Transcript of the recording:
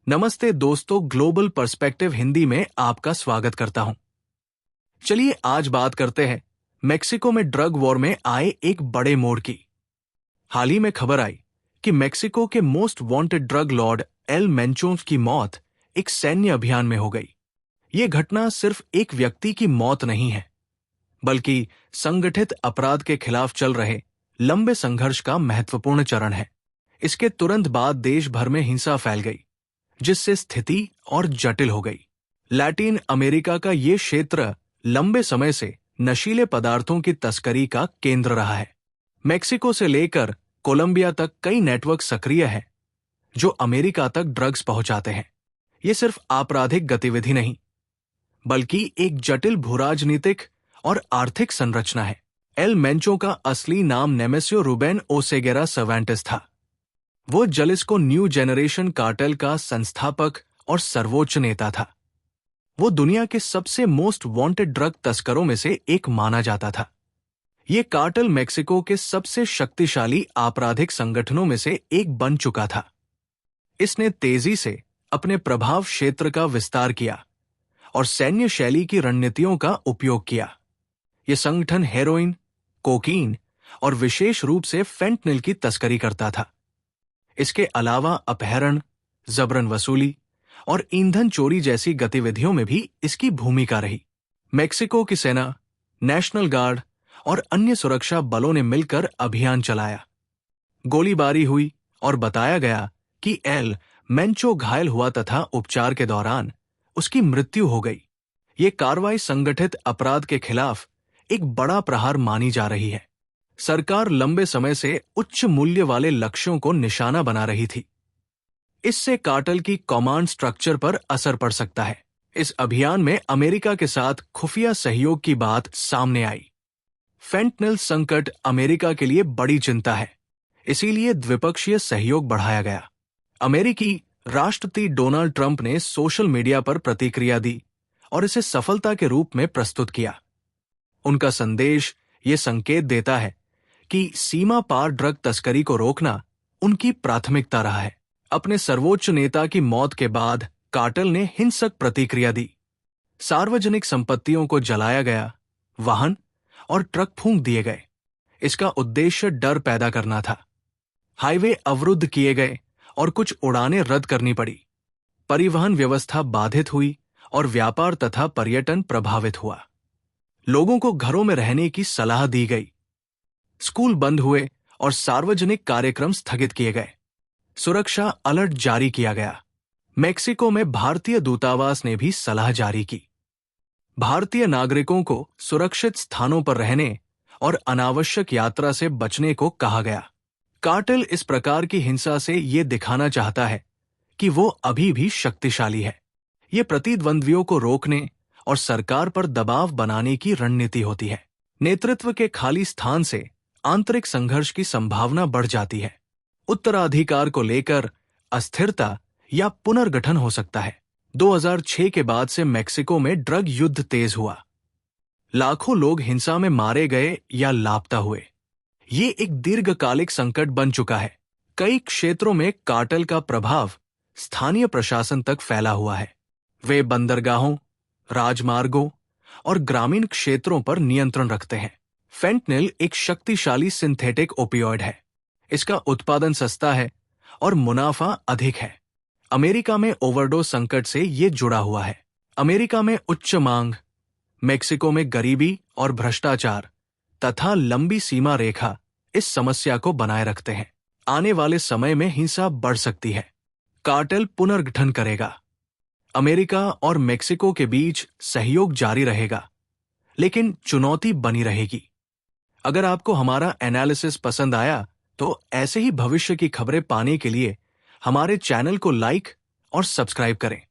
नमस्ते दोस्तों, global perspective Hindi में आपका स्वागत करता हूं। चलिए आज बात करते हैं मेक्सिको में ड्रग वॉर में आए एक बड़े मोड़ की। हाल ही में खबर आई कि मेक्सिको के most wanted drug Lord El Mencho की मौत एक सैन्य अभियान में हो गई। ये घटना सिर्फ एक व्यक्ति की मौत नहीं है, बल्कि संगठित अपराध के खिलाफ चल रहे लंबे संघर्ष का महत्वपूर्ण चरण है। इसके तुरंत बाद देश भर में हिंसा फैल गई, जिससे स्थिति और जटिल हो गई। लैटिन अमेरिका का ये क्षेत्र लंबे समय से नशीले पदार्थों की तस्करी का केंद्र रहा है। मेक्सिको से लेकर कोलंबिया तक कई नेटवर्क सक्रिय हैं, जो अमेरिका तक ड्रग्स पहुंचाते हैं। ये सिर्फ आपराधिक गतिविधि नहीं, बल्कि एक जटिल भूराजनीतिक और आर्थिक संरचना है। एल मेंचो का असली नाम नेमेसियो रूबेन ओसेगेरा सर्वेंटेस था। वो जलिस्को न्यू जेनरेशन कार्टेल का संस्थापक और सर्वोच्च नेता था। वो दुनिया के सबसे मोस्ट वांटेड ड्रग तस्करों में से एक माना जाता था। ये कार्टेल मेक्सिको के सबसे शक्तिशाली आपराधिक संगठनों में से एक बन चुका था। इसने तेजी से अपने प्रभाव क्षेत्र का विस्तार किया और सैन्य शैली की रणनीतियों का उपयोग किया। ये संगठन हेरोइन, कोकीन और विशेष रूप से फेंटनिल की तस्करी करता था। इसके अलावा अपहरण, जबरन वसूली और ईंधन चोरी जैसी गतिविधियों में भी इसकी भूमिका रही। मेक्सिको की सेना, नेशनल गार्ड और अन्य सुरक्षा बलों ने मिलकर अभियान चलाया। गोलीबारी हुई और बताया गया कि एल मेंचो घायल हुआ तथा उपचार के दौरान उसकी मृत्यु हो गई। ये कार्रवाई संगठित अपराध के खिलाफ एक बड़ा प्रहार मानी जा रही है। सरकार लंबे समय से उच्च मूल्य वाले लक्ष्यों को निशाना बना रही थी। इससे कार्टेल की कमांड स्ट्रक्चर पर असर पड़ सकता है। इस अभियान में अमेरिका के साथ खुफिया सहयोग की बात सामने आई। फेंटनिल संकट अमेरिका के लिए बड़ी चिंता है, इसीलिए द्विपक्षीय सहयोग बढ़ाया गया। अमेरिकी राष्ट्रपति डोनाल्ड ट्रंप ने सोशल मीडिया पर प्रतिक्रिया दी और इसे सफलता के रूप में प्रस्तुत किया। उनका संदेश ये संकेत देता है कि सीमा पार ड्रग तस्करी को रोकना उनकी प्राथमिकता रहा है। अपने सर्वोच्च नेता की मौत के बाद कार्टेल ने हिंसक प्रतिक्रिया दी। सार्वजनिक संपत्तियों को जलाया गया, वाहन और ट्रक फूंक दिए गए। इसका उद्देश्य डर पैदा करना था। हाईवे अवरुद्ध किए गए और कुछ उड़ानें रद्द करनी पड़ी। परिवहन व्यवस्था बाधित हुई और व्यापार तथा पर्यटन प्रभावित हुआ। लोगों को घरों में रहने की सलाह दी गई। स्कूल बंद हुए और सार्वजनिक कार्यक्रम स्थगित किए गए। सुरक्षा अलर्ट जारी किया गया। मेक्सिको में भारतीय दूतावास ने भी सलाह जारी की। भारतीय नागरिकों को सुरक्षित स्थानों पर रहने और अनावश्यक यात्रा से बचने को कहा गया। कार्टेल इस प्रकार की हिंसा से ये दिखाना चाहता है कि वो अभी भी शक्तिशाली है। ये प्रतिद्वंद्वियों को रोकने और सरकार पर दबाव बनाने की रणनीति होती है। नेतृत्व के खाली स्थान से आंतरिक संघर्ष की संभावना बढ़ जाती है। उत्तराधिकार को लेकर अस्थिरता या पुनर्गठन हो सकता है। 2006 के बाद से मेक्सिको में ड्रग युद्ध तेज हुआ। लाखों लोग हिंसा में मारे गए या लापता हुए। ये एक दीर्घकालिक संकट बन चुका है। कई क्षेत्रों में कार्टेल का प्रभाव स्थानीय प्रशासन तक फैला हुआ है। वे बंदरगाहों, राजमार्गों और ग्रामीण क्षेत्रों पर नियंत्रण रखते हैं। फेंटनिल एक शक्तिशाली सिंथेटिक ओपियोइड है। इसका उत्पादन सस्ता है और मुनाफा अधिक है। अमेरिका में ओवरडोज संकट से ये जुड़ा हुआ है। अमेरिका में उच्च मांग, मेक्सिको में गरीबी और भ्रष्टाचार तथा लंबी सीमा रेखा इस समस्या को बनाए रखते हैं। आने वाले समय में हिंसा बढ़ सकती है। कार्टेल पुनर्गठन करेगा। अमेरिका और मेक्सिको के बीच सहयोग जारी रहेगा, लेकिन चुनौती बनी रहेगी। अगर आपको हमारा एनालिसिस पसंद आया तो ऐसे ही भविष्य की खबरें पाने के लिए हमारे चैनल को लाइक और सब्सक्राइब करें।